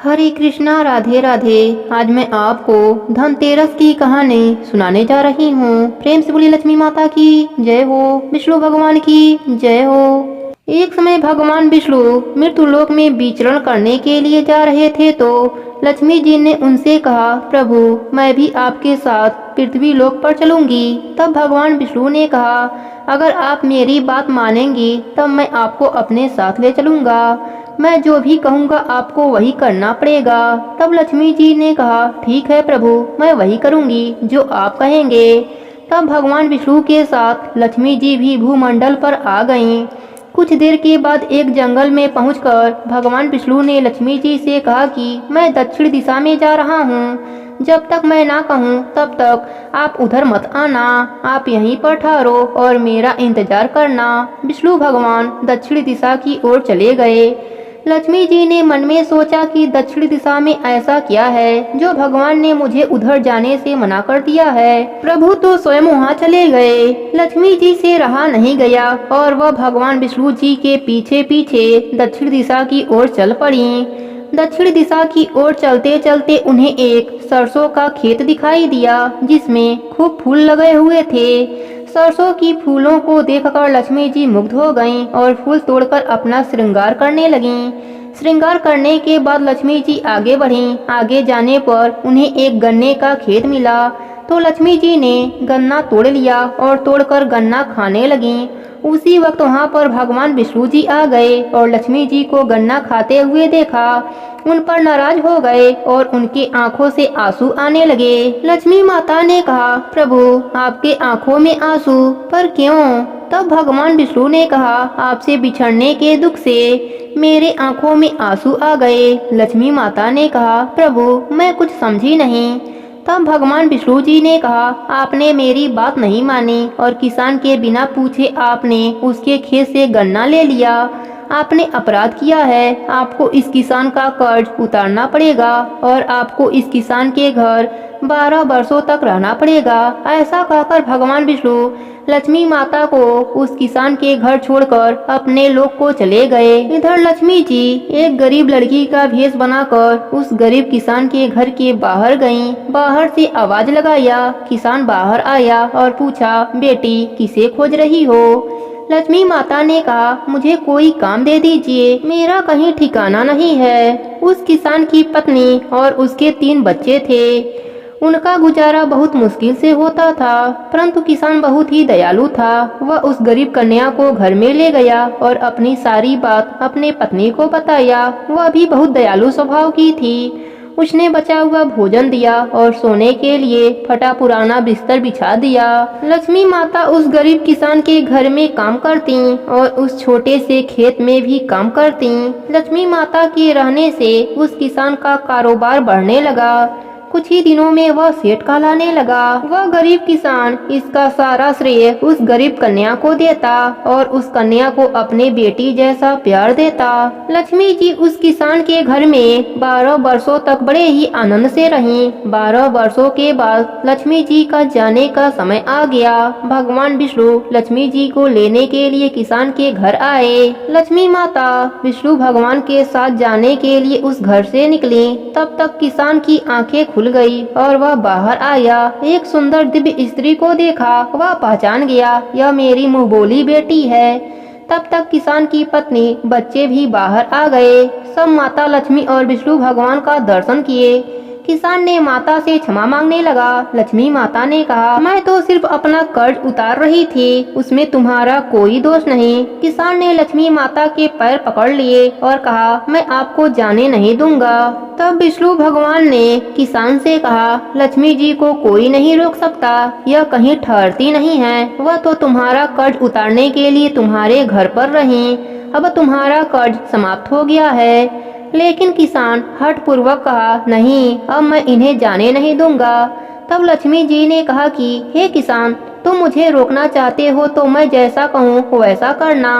हरे कृष्णा, राधे राधे। आज मैं आपको धनतेरस की कहानी सुनाने जा रही हूँ। प्रेम से बोली लक्ष्मी माता की जय हो, विष्णु भगवान की जय हो। एक समय भगवान विष्णु मृत्युलोक में विचरण करने के लिए जा रहे थे तो लक्ष्मी जी ने उनसे कहा, प्रभु मैं भी आपके साथ पृथ्वी लोक पर चलूंगी। तब भगवान विष्णु ने कहा, अगर आप मेरी बात मानेंगी तब मैं आपको अपने साथ ले चलूंगा। मैं जो भी कहूँगा आपको वही करना पड़ेगा। तब लक्ष्मी जी ने कहा, ठीक है प्रभु, मैं वही करूँगी जो आप कहेंगे। तब भगवान विष्णु के साथ लक्ष्मी जी भी भूमंडल पर आ गईं। कुछ देर के बाद एक जंगल में पहुंचकर भगवान विष्णु ने लक्ष्मी जी से कहा कि मैं दक्षिण दिशा में जा रहा हूँ। जब तक मैं ना कहूँ तब तक आप उधर मत आना। आप यहीं पर ठहरो और मेरा इंतजार करना। विष्णु भगवान दक्षिण दिशा की ओर चले गए। लक्ष्मी जी ने मन में सोचा कि दक्षिण दिशा में ऐसा क्या है जो भगवान ने मुझे उधर जाने से मना कर दिया है। प्रभु तो स्वयं वहाँ चले गए। लक्ष्मी जी से रहा नहीं गया और वह भगवान विष्णु जी के पीछे पीछे दक्षिण दिशा की ओर चल पड़ी। दक्षिण दिशा की ओर चलते चलते उन्हें एक सरसों का खेत दिखाई दिया जिसमें खूब फूल लगे हुए थे। सरसों की फूलों को देखकर लक्ष्मी जी मुग्ध हो गईं और फूल तोड़कर अपना श्रृंगार करने लगीं। श्रृंगार करने के बाद लक्ष्मी जी आगे बढ़ीं। आगे जाने पर उन्हें एक गन्ने का खेत मिला तो लक्ष्मी जी ने गन्ना तोड़ लिया और तोड़कर गन्ना खाने लगीं। उसी वक्त वहां पर भगवान विष्णु जी आ गए और लक्ष्मी जी को गन्ना खाते हुए देखा। उन पर नाराज हो गए और उनकी आंखों से आंसू आने लगे। लक्ष्मी माता ने कहा, प्रभु आपके आंखों में आंसू पर क्यों? तब भगवान विष्णु ने कहा, आपसे बिछड़ने के दुख से मेरे आंखों में आंसू आ गए। लक्ष्मी माता ने कहा, प्रभु मैं कुछ समझी नहीं। तब भगवान विष्णु जी ने कहा, आपने मेरी बात नहीं मानी और किसान के बिना पूछे आपने उसके खेत से गन्ना ले लिया। आपने अपराध किया है। आपको इस किसान का कर्ज उतारना पड़ेगा और आपको इस किसान के घर 12 वर्षों तक रहना पड़ेगा। ऐसा कहकर भगवान विष्णु लक्ष्मी माता को उस किसान के घर छोड़कर अपने लोक को चले गए। इधर लक्ष्मी जी एक गरीब लड़की का भेष बनाकर उस गरीब किसान के घर के बाहर गईं। बाहर से आवाज लगाया। किसान बाहर आया और पूछा, बेटी किसे खोज रही हो? लक्ष्मी माता ने कहा, मुझे कोई काम दे दीजिए, मेरा कहीं ठिकाना नहीं है। उस किसान की पत्नी और उसके 3 बच्चे थे। उनका गुजारा बहुत मुश्किल से होता था, परंतु किसान बहुत ही दयालु था। वह उस गरीब कन्या को घर में ले गया और अपनी सारी बात अपने पत्नी को बताया। वह भी बहुत दयालु स्वभाव की थी। उसने बचा हुआ भोजन दिया और सोने के लिए फटा पुराना बिस्तर बिछा दिया। लक्ष्मी माता उस गरीब किसान के घर में काम करती और उस छोटे से खेत में भी काम करती। लक्ष्मी माता के रहने से उस किसान का कारोबार बढ़ने लगा। कुछ ही दिनों में वह सेठ कहलाने लगा। वह गरीब किसान इसका सारा श्रेय उस गरीब कन्या को देता और उस कन्या को अपने बेटी जैसा प्यार देता। लक्ष्मी जी उस किसान के घर में 12 वर्षों तक बड़े ही आनंद से रहीं। 12 वर्षों के बाद लक्ष्मी जी का जाने का समय आ गया। भगवान विष्णु लक्ष्मी जी को लेने के लिए किसान के घर आए। लक्ष्मी माता विष्णु भगवान के साथ जाने के लिए उस घर से निकली। तब तक किसान की आंखें खुल गई और वह बाहर आया। एक सुंदर दिव्य स्त्री को देखा। वह पहचान गया, यह मेरी मुंह बोली बेटी है। तब तक किसान की पत्नी बच्चे भी बाहर आ गए। सब माता लक्ष्मी और विष्णु भगवान का दर्शन किए। किसान ने माता से क्षमा मांगने लगा। लक्ष्मी माता ने कहा, मैं तो सिर्फ अपना कर्ज उतार रही थी, उसमें तुम्हारा कोई दोष नहीं। किसान ने लक्ष्मी माता के पैर पकड़ लिए और कहा, मैं आपको जाने नहीं दूंगा। तब विष्णु भगवान ने किसान से कहा, लक्ष्मी जी को कोई नहीं रोक सकता, यह कहीं ठहरती नहीं है। वह तो तुम्हारा कर्ज उतारने के लिए तुम्हारे घर पर रही। अब तुम्हारा कर्ज समाप्त हो गया है। लेकिन किसान हठ पूर्वक कहा, नहीं, अब मैं इन्हें जाने नहीं दूंगा। तब लक्ष्मी जी ने कहा कि हे किसान, तुम मुझे रोकना चाहते हो तो मैं जैसा कहूँ वैसा करना।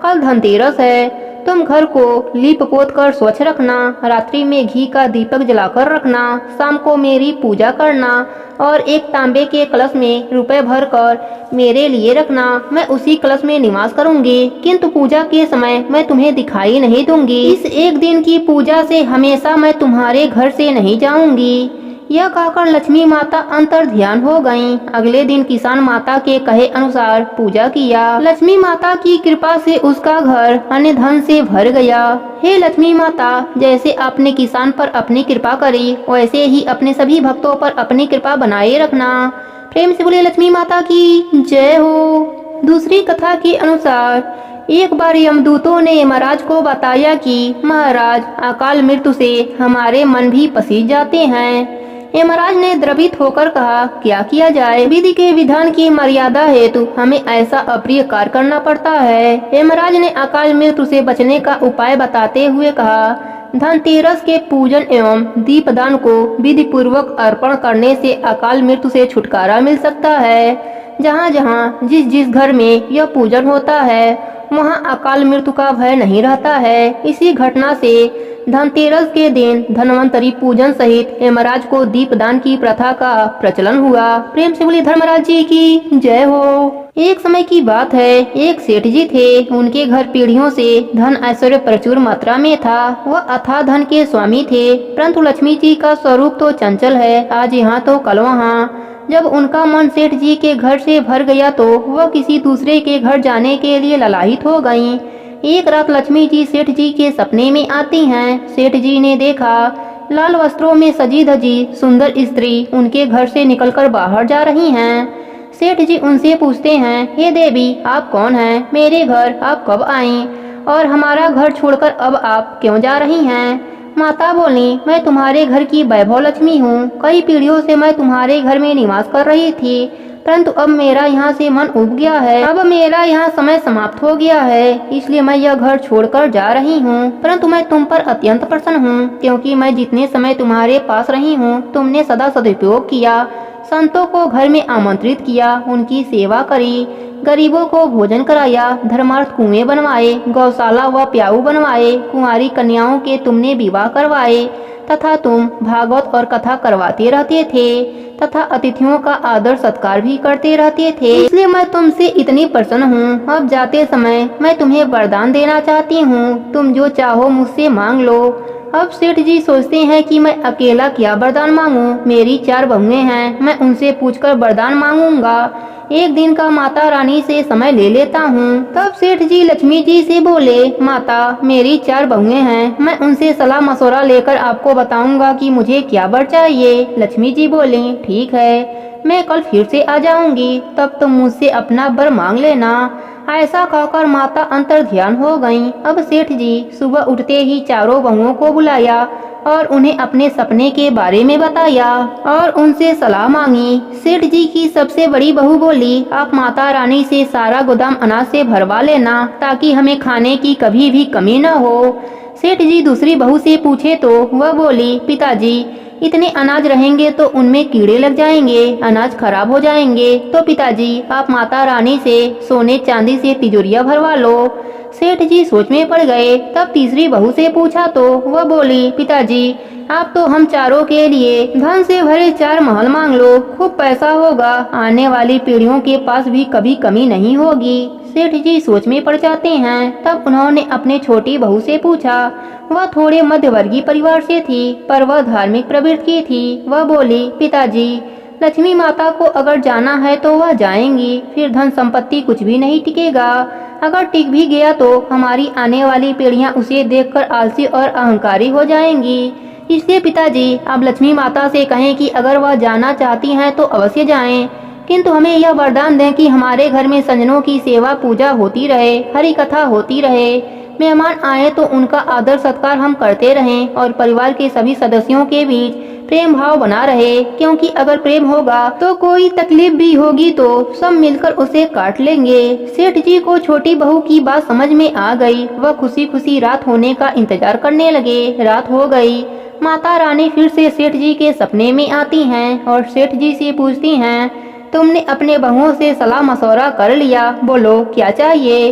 कल धनतेरस है, तुम घर को लीप पोत कर स्वच्छ रखना, रात्रि में घी का दीपक जलाकर रखना, शाम को मेरी पूजा करना और एक तांबे के कलश में रुपए भर कर मेरे लिए रखना। मैं उसी कलश में निवास करूंगी, किंतु पूजा के समय मैं तुम्हें दिखाई नहीं दूंगी। इस एक दिन की पूजा से हमेशा मैं तुम्हारे घर से नहीं जाऊंगी। यह कहकर लक्ष्मी माता अंतर ध्यान हो गईं। अगले दिन किसान माता के कहे अनुसार पूजा किया। लक्ष्मी माता की कृपा से उसका घर अन्य धन से भर गया। हे लक्ष्मी माता, जैसे आपने किसान पर अपनी कृपा करी, वैसे ही अपने सभी भक्तों पर अपनी कृपा बनाए रखना। प्रेम से बोले लक्ष्मी माता की जय हो। दूसरी कथा के अनुसार एक बार यमदूतों ने यमराज को बताया कि महाराज, अकाल मृत्यु से हमारे मन भी पसीज जाते हैं। यमराज ने द्रवित होकर कहा, क्या किया जाए? विधि के विधान की मर्यादा हेतु हमें ऐसा अप्रिय कार्य करना पड़ता है। यमराज ने अकाल मृत्यु से बचने का उपाय बताते हुए कहा, धनतेरस के पूजन एवं दीपदान को विधि पूर्वक अर्पण करने से अकाल मृत्यु से छुटकारा मिल सकता है। जहाँ जहाँ जिस जिस घर में यह पूजन होता है, वहाँ अकाल मृत्यु का भय नहीं रहता है। इसी घटना से धनतेरस के दिन धनवंतरी पूजन सहित यमराज को दीपदान की प्रथा का प्रचलन हुआ। प्रेम से बोले धर्मराज जी की जय हो। एक समय की बात है, एक सेठ जी थे। उनके घर पीढ़ियों से धन ऐश्वर्य प्रचुर मात्रा में था। वह अथाह धन के स्वामी थे, परंतु लक्ष्मी जी का स्वरूप तो चंचल है, आज यहाँ तो कल वहाँ। जब उनका मन सेठ जी के घर से भर गया तो वह किसी दूसरे के घर जाने के लिए ललायित हो गईं। एक रात लक्ष्मी जी सेठ जी के सपने में आती हैं। सेठ जी ने देखा लाल वस्त्रों में सजी धजी सुंदर स्त्री उनके घर से निकलकर बाहर जा रही हैं। सेठ जी उनसे पूछते हैं, हे देवी, आप कौन हैं? मेरे घर आप कब आईं? और हमारा घर छोड़कर अब आप क्यों जा रही हैं? माता बोली, मैं तुम्हारे घर की वैभव लक्ष्मी हूँ। कई पीढ़ियों से मैं तुम्हारे घर में निवास कर रही थी, परंतु अब मेरा यहाँ से मन उब गया है। अब मेरा यहाँ समय समाप्त हो गया है, इसलिए मैं यह घर छोड़कर जा रही हूँ। परंतु मैं तुम पर अत्यंत प्रसन्न हूँ, क्योंकि मैं जितने समय तुम्हारे पास रही हूँ, तुमने सदा सदुपयोग किया। संतों को घर में आमंत्रित किया, उनकी सेवा करी, गरीबों को भोजन कराया, धर्मार्थ कुएं बनवाए, गौशाला व प्याऊ बनवाए, कुंवारी कन्याओं के तुमने विवाह करवाए, तथा तुम भागवत और कथा करवाते रहते थे, तथा अतिथियों का आदर सत्कार भी करते रहते थे। इसलिए मैं तुमसे इतनी प्रसन्न हूँ। अब जाते समय मैं तुम्हें वरदान देना चाहती हूँ, तुम जो चाहो मुझसे मांग लो। अब सेठ जी सोचते हैं कि मैं अकेला क्या वरदान मांगूं? मेरी 4 बहुएं हैं, मैं उनसे पूछकर वरदान मांगूंगा। एक दिन का माता रानी से समय ले लेता हूँ। तब सेठ जी लक्ष्मी जी से बोले, माता, मेरी 4 बहुएं हैं, मैं उनसे सलाह मशवरा लेकर आपको बताऊंगा कि मुझे क्या वर चाहिए। लक्ष्मी जी बोली, ठीक है, मैं कल फिर से आ जाऊंगी, तब तुम मुझसे अपना वर मांग लेना। ऐसा कहकर माता अंतर ध्यान हो गईं। अब सेठ जी सुबह उठते ही चारों बहुओं को बुलाया और उन्हें अपने सपने के बारे में बताया और उनसे सलाह मांगी। सेठ जी की सबसे बड़ी बहू बोली, आप माता रानी से सारा गोदाम अनाज से भरवा लेना, ताकि हमें खाने की कभी भी कमी न हो। सेठ जी दूसरी बहू से पूछे तो वह बोली, पिताजी, इतने अनाज रहेंगे तो उनमें कीड़े लग जाएंगे, अनाज खराब हो जाएंगे, तो पिताजी आप माता रानी से सोने चांदी से तिजोरियां भरवा लो। सेठ जी सोच में पड़ गए। तब तीसरी बहू से पूछा तो वह बोली, पिताजी आप तो हम चारों के लिए धन से भरे 4 महल मांग लो, खूब पैसा होगा, आने वाली पीढ़ियों के पास भी कभी कमी नहीं होगी। सेठ जी सोच में पड़ जाते हैं। तब उन्होंने अपने छोटी बहू से पूछा। वह थोड़े मध्यवर्गीय परिवार से थी, पर वह धार्मिक प्रवृत्ति की थी। वह बोली, पिताजी लक्ष्मी माता को अगर जाना है तो वह जाएंगी, फिर धन संपत्ति कुछ भी नहीं टिकेगा। अगर टिक भी गया तो हमारी आने वाली पीढ़ियां उसे देखकर आलसी और अहंकारी हो जाएंगी। इसलिए पिताजी आप लक्ष्मी माता से कहें कि अगर वह जाना चाहती हैं तो अवश्य जाएं, किंतु हमें यह वरदान दें कि हमारे घर में संजनों की सेवा पूजा होती रहे, हरि कथा होती रहे, मेहमान आए तो उनका आदर सत्कार हम करते रहें और परिवार के सभी सदस्यों के बीच प्रेम भाव बना रहे, क्योंकि अगर प्रेम होगा तो कोई तकलीफ भी होगी तो सब मिलकर उसे काट लेंगे। सेठ जी को छोटी बहू की बात समझ में आ गई। वह खुशी खुशी रात होने का इंतजार करने लगे। रात हो गई। माता रानी फिर से सेठ जी के सपने में आती हैं और सेठ जी से पूछती हैं, तुमने अपने बहुओं से सलाह मशवरा कर लिया, बोलो क्या चाहिए।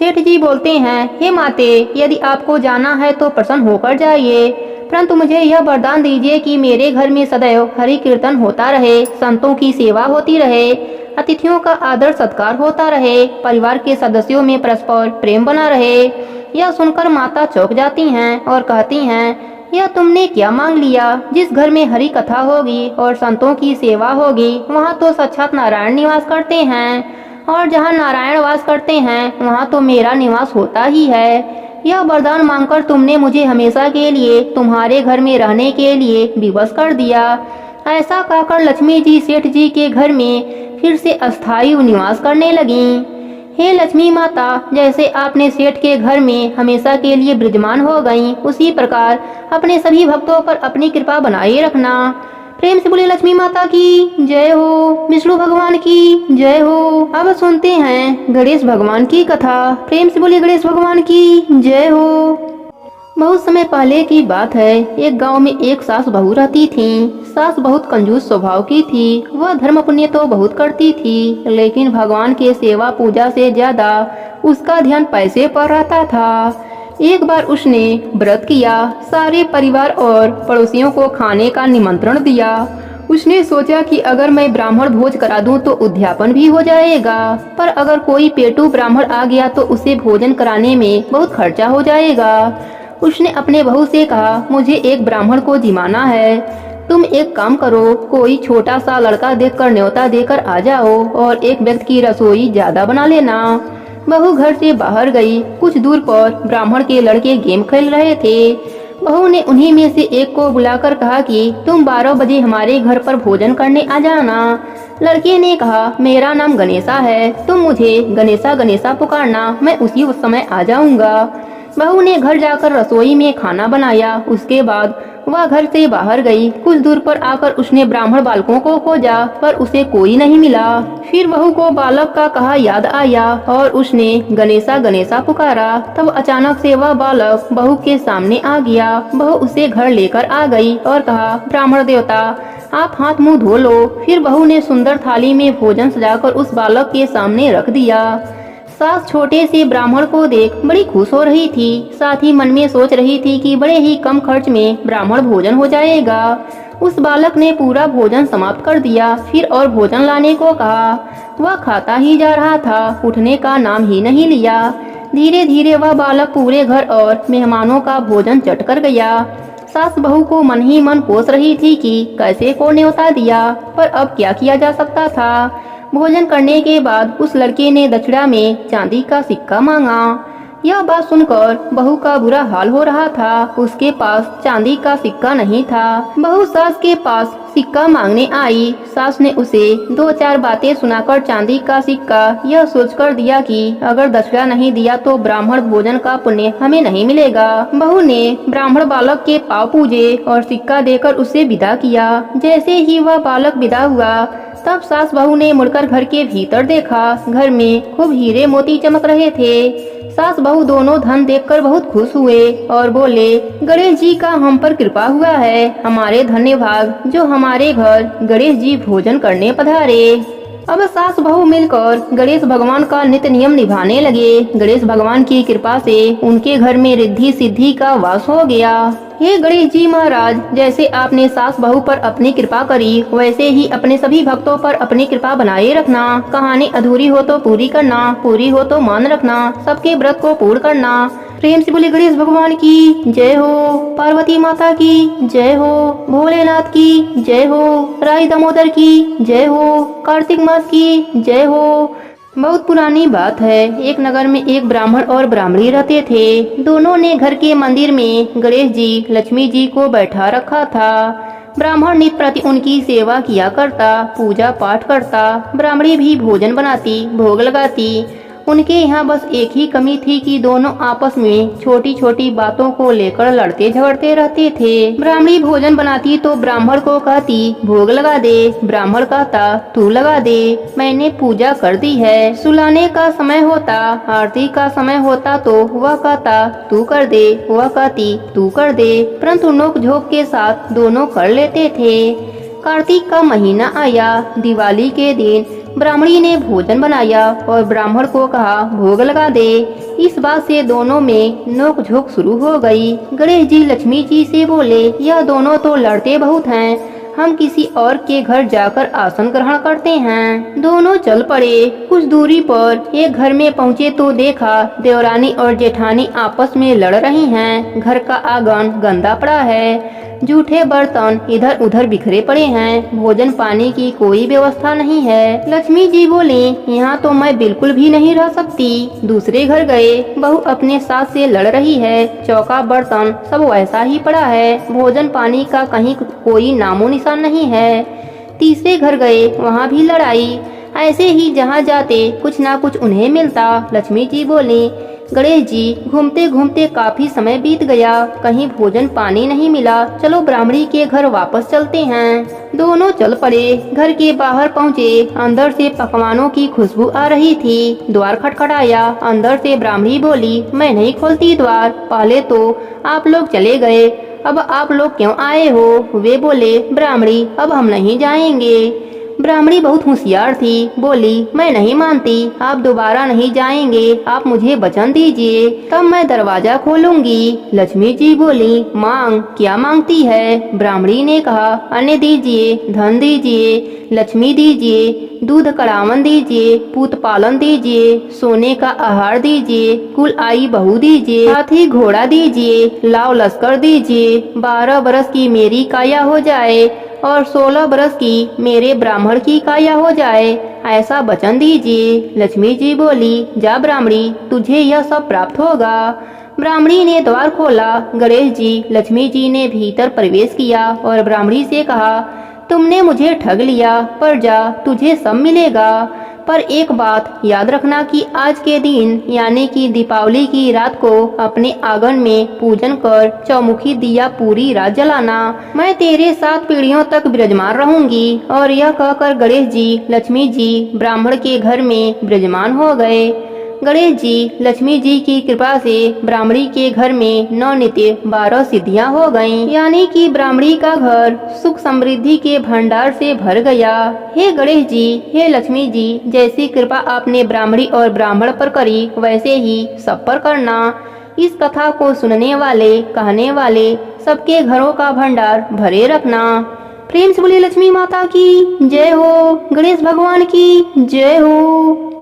सेठ जी बोलते हैं, हे माते, यदि आपको जाना है तो प्रसन्न होकर जाइए, परंतु मुझे यह वरदान दीजिए कि मेरे घर में सदैव हरि कीर्तन होता रहे, संतों की सेवा होती रहे, अतिथियों का आदर सत्कार होता रहे, परिवार के सदस्यों में परस्पर प्रेम बना रहे। यह सुनकर माता चौंक जाती हैं और कहती हैं, यह तुमने क्या मांग लिया? जिस घर में हरि कथा होगी और संतों की सेवा होगी, वहाँ तो साक्षात नारायण निवास करते हैं, और जहाँ नारायण वास करते हैं वहाँ तो मेरा निवास होता ही है। यह वरदान मांगकर तुमने मुझे हमेशा के लिए तुम्हारे घर में रहने के लिए विवश कर दिया। ऐसा कहकर लक्ष्मी जी सेठ जी के घर में फिर से अस्थायी निवास करने लगीं। हे लक्ष्मी माता, जैसे आपने सेठ के घर में हमेशा के लिए विराजमान हो गईं, उसी प्रकार अपने सभी भक्तों पर अपनी कृपा बनाए रखना। प्रेम से बोले लक्ष्मी माता की जय हो, विष्णु भगवान की जय हो। अब सुनते हैं गणेश भगवान की कथा। प्रेम से बोले गणेश भगवान की जय हो। बहुत समय पहले की बात है, एक गांव में एक सास बहू रहती थीं। सास बहुत कंजूस स्वभाव की थी। वह धर्म पुण्य तो बहुत करती थी, लेकिन भगवान के सेवा पूजा से ज्यादा उसका ध्यान पैसे पर रहता था। एक बार उसने व्रत किया, सारे परिवार और पड़ोसियों को खाने का निमंत्रण दिया। उसने सोचा कि अगर मैं ब्राह्मण भोज करा दूं तो उद्यापन भी हो जाएगा, पर अगर कोई पेटू ब्राह्मण आ गया तो उसे भोजन कराने में बहुत खर्चा हो जाएगा। उसने अपने बहू से कहा, मुझे एक ब्राह्मण को जिमाना है, तुम एक काम करो, कोई छोटा सा लड़का देखकर न्योता देकर आ जाओ और एक व्यक्ति की रसोई ज्यादा बना लेना। बहू घर से बाहर गई। कुछ दूर पर ब्राह्मण के लड़के गेम खेल रहे थे। बहू ने उन्हीं में से एक को बुलाकर कहा कि तुम 12 बजे हमारे घर पर भोजन करने आ जाना। लड़के ने कहा, मेरा नाम गणेशा है, तुम मुझे गणेशा गणेशा पुकारना, मैं उसी उस समय आ जाऊंगा। बहू ने घर जाकर रसोई में खाना बनाया। उसके बाद वह घर से बाहर गई। कुछ दूर पर आकर उसने ब्राह्मण बालकों को खोजा, पर उसे कोई नहीं मिला। फिर बहू को बालक का कहा याद आया और उसने गणेशा गणेशा पुकारा। तब अचानक से वह बालक बहू के सामने आ गया। बहू उसे घर लेकर आ गई और कहा, ब्राह्मण देवता, आप हाथ मुंह धो लो। फिर बहू ने सुंदर थाली में भोजन सजाकर उस बालक के सामने रख दिया। सास छोटे से ब्राह्मण को देख बड़ी खुश हो रही थी। साथ ही मन में सोच रही थी कि बड़े ही कम खर्च में ब्राह्मण भोजन हो जाएगा। उस बालक ने पूरा भोजन समाप्त कर दिया। फिर और भोजन लाने को कहा। वह खाता ही जा रहा था, उठने का नाम ही नहीं लिया। धीरे धीरे वह बालक पूरे घर और मेहमानों का भोजन चट कर गया। सास बहू को मन ही मन कोस रही थी कि कैसे को न्योता दिया, पर अब क्या किया जा सकता था। भोजन करने के बाद उस लड़के ने दक्षिणा में चांदी का सिक्का मांगा। यह बात सुनकर बहू का बुरा हाल हो रहा था। उसके पास चांदी का सिक्का नहीं था। बहू सास के पास सिक्का मांगने आई। सास ने उसे 2-4 बातें सुनाकर चांदी का सिक्का यह सोचकर दिया कि अगर दक्षिणा नहीं दिया तो ब्राह्मण भोजन का पुण्य हमें नहीं मिलेगा। बहू ने ब्राह्मण बालक के पाँव पूजे और सिक्का देकर उसे विदा किया। जैसे ही वह बालक विदा हुआ, तब सास बहू ने मुड़कर घर के भीतर देखा। घर में खूब हीरे मोती चमक रहे थे। सास बहू दोनों धन देखकर बहुत खुश हुए और बोले, गणेश जी का हम पर कृपा हुआ है। हमारे धन्य भाग जो हमारे घर गणेश जी भोजन करने पधारे। अब सास बहू मिलकर गणेश भगवान का नित्य नियम निभाने लगे। गणेश भगवान की कृपा से उनके घर में रिद्धि सिद्धि का वास हो गया। हे गणेश जी महाराज, जैसे आपने सास बहू पर अपनी कृपा करी, वैसे ही अपने सभी भक्तों पर अपनी कृपा बनाए रखना। कहानी अधूरी हो तो पूरी करना, पूरी हो तो मान रखना, सबके व्रत को पूर्ण करना। प्रेम से बोले गणेश भगवान की जय हो, पार्वती माता की जय हो, भोलेनाथ की जय हो, राई दामोदर की जय हो, कार्तिक मास की जय हो। बहुत पुरानी बात है। एक नगर में एक ब्राह्मण और ब्राह्मणी रहते थे। दोनों ने घर के मंदिर में गणेश जी लक्ष्मी जी को बैठा रखा था। ब्राह्मण नित्य प्रति उनकी सेवा किया करता, पूजा पाठ करता। ब्राह्मणी भी भोजन बनाती, भोग लगाती। उनके यहाँ बस एक ही कमी थी कि दोनों आपस में छोटी छोटी बातों को लेकर लड़ते झगड़ते रहते थे। ब्राह्मणी भोजन बनाती तो ब्राह्मण को कहती भोग लगा दे। ब्राह्मण कहता तू लगा दे, मैंने पूजा कर दी है। सुलाने का समय होता, आरती का समय होता तो वह कहता तू कर दे, वह कहती तू कर दे, परंतु नोक झोंक के साथ दोनों कर लेते थे। कार्तिक का महीना आया। दिवाली के दिन ब्राह्मणी ने भोजन बनाया और ब्राह्मण को कहा भोग लगा दे। इस बात से दोनों में नोक-झोंक शुरू हो गई। गणेश जी लक्ष्मी जी से बोले, यह दोनों तो लड़ते बहुत हैं, हम किसी और के घर जाकर आसन ग्रहण करते हैं। दोनों चल पड़े। कुछ दूरी पर एक घर में पहुँचे तो देखा देवरानी और जेठानी आपस में लड़ रही हैं। घर का आंगन गंदा पड़ा है, जूठे बर्तन इधर उधर बिखरे पड़े हैं, भोजन पानी की कोई व्यवस्था नहीं है। लक्ष्मी जी बोली, यहाँ तो मैं बिल्कुल भी नहीं रह सकती। दूसरे घर गए, बहू अपने सास से लड़ रही है, चौका बर्तन सब वैसा ही पड़ा है, भोजन पानी का कहीं कोई नामो निशान नहीं है। तीसरे घर गए, वहाँ भी लड़ाई। ऐसे ही जहाँ जाते कुछ ना कुछ उन्हें मिलता। लक्ष्मी जी बोली, गणेश जी घूमते घूमते काफी समय बीत गया, कहीं भोजन पानी नहीं मिला, चलो ब्राह्मणी के घर वापस चलते हैं। दोनों चल पड़े। घर के बाहर पहुँचे, अंदर से पकवानों की खुशबू आ रही थी। द्वार खटखटाया, अंदर से ब्राह्मणी बोली, मैं नहीं खोलती द्वार, पहले तो आप लोग चले गए, अब आप लोग क्यों आए हो? वे बोले, ब्राह्मणी अब हम नहीं जाएंगे। ब्राह्मणी बहुत होशियार थी, बोली, मैं नहीं मानती, आप दोबारा नहीं जाएंगे, आप मुझे वचन दीजिए, तब मैं दरवाजा खोलूंगी। लक्ष्मी जी बोली, मांग, क्या मांगती है? ब्राह्मणी ने कहा, अन्न दीजिए, धन दीजिए, लक्ष्मी दीजिए, दूध कड़ावन दीजिए, पूत पालन दीजिए, सोने का आहार दीजिए, कुल आई बहू दीजिए, हाथी घोड़ा दीजिए, लाव लश्कर दीजिए, 12 बरस की मेरी काया हो जाए और 16 बरस की मेरे ब्राह्मण की काया हो जाए, ऐसा वचन दीजिए। लक्ष्मी जी बोली, जा ब्राह्मणी, तुझे यह सब प्राप्त होगा। ब्राह्मणी ने द्वार खोला। गणेश जी लक्ष्मी जी ने भीतर प्रवेश किया और ब्राह्मणी से कहा, तुमने मुझे ठग लिया, पर जा, तुझे सब मिलेगा। पर एक बात याद रखना कि आज के दिन यानी कि दीपावली की रात को अपने आंगन में पूजन कर चौमुखी दिया पूरी रात जलाना। मैं तेरे 7 पीढ़ियों तक विराजमान रहूंगी। और यह कहकर गणेश जी लक्ष्मी जी ब्राह्मण के घर में विराजमान हो गए। गणेश जी लक्ष्मी जी की कृपा से ब्राह्मणी के घर में नवनित्य 12 सिद्धियां हो गईं, यानी कि ब्राह्मणी का घर सुख समृद्धि के भंडार से भर गया। हे गणेश जी, हे लक्ष्मी जी, जैसी कृपा आपने ब्राह्मणी और ब्राह्मण पर करी, वैसे ही सब पर करना। इस कथा को सुनने वाले, कहने वाले सबके घरों का भंडार भरे रखना। प्रेम से बोलिए लक्ष्मी माता की जय हो, गणेश भगवान की जय हो।